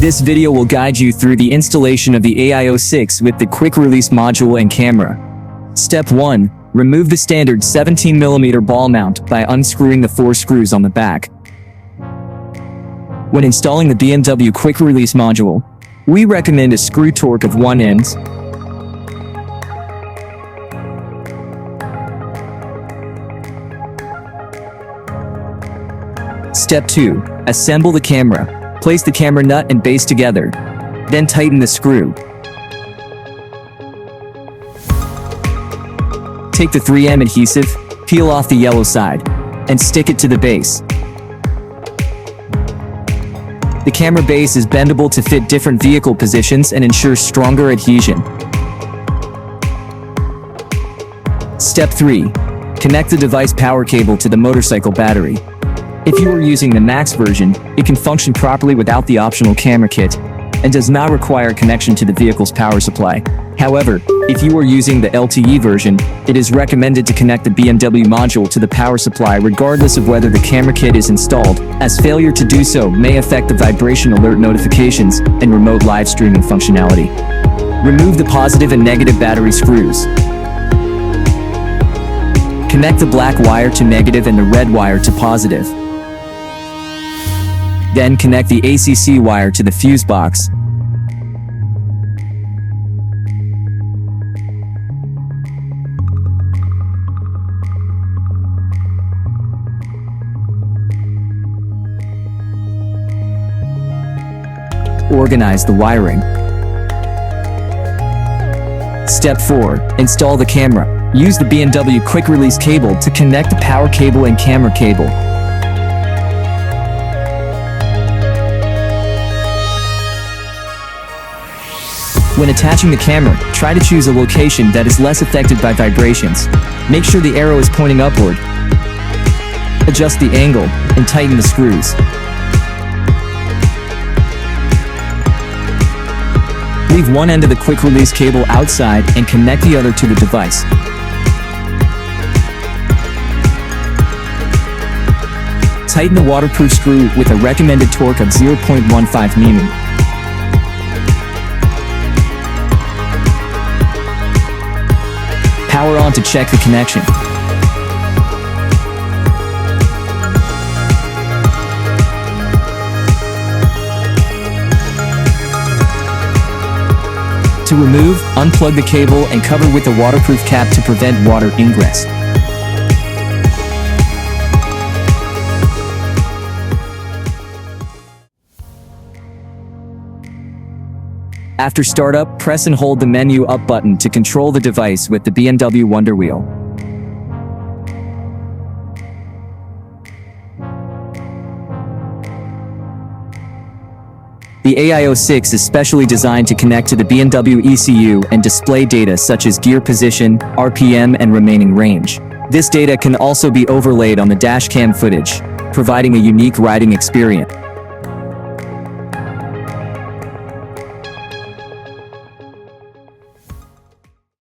This video will guide you through the installation of the AIO-6 with the Quick Release module and camera. Step 1. Remove the standard 17mm ball mount by unscrewing the 4 screws on the back. When installing the BMW Quick Release module, we recommend a screw torque of 1 Ns. Step 2. Assemble the camera. Place the camera nut and base together. Then tighten the screw. Take the 3M adhesive, peel off the yellow side, and stick it to the base. The camera base is bendable to fit different vehicle positions and ensures stronger adhesion. Step 3. Connect the device power cable to the motorcycle battery. If you are using the Max version, it can function properly without the optional camera kit, and does not require connection to the vehicle's power supply. However, if you are using the LTE version, it is recommended to connect the BMW module to the power supply regardless of whether the camera kit is installed, as failure to do so may affect the vibration alert notifications and remote live streaming functionality. Remove the positive and negative battery screws. Connect the black wire to negative and the red wire to positive. Then connect the ACC wire to the fuse box. Organize the wiring. Step 4. Install the camera. Use the BMW Quick Release cable to connect the power cable and camera cable. When attaching the camera, try to choose a location that is less affected by vibrations. Make sure the arrow is pointing upward. Adjust the angle and tighten the screws. Leave one end of the Quick Release cable outside and connect the other to the device. Tighten the waterproof screw with a recommended torque of 0.15 mm. Power on to check the connection. To remove, unplug the cable and cover with a waterproof cap to prevent water ingress. After startup, press and hold the menu up button to control the device with the BMW Wonder Wheel. The AIO-6 is specially designed to connect to the BMW ECU and display data such as gear position, RPM, and remaining range. This data can also be overlaid on the dashcam footage, providing a unique riding experience.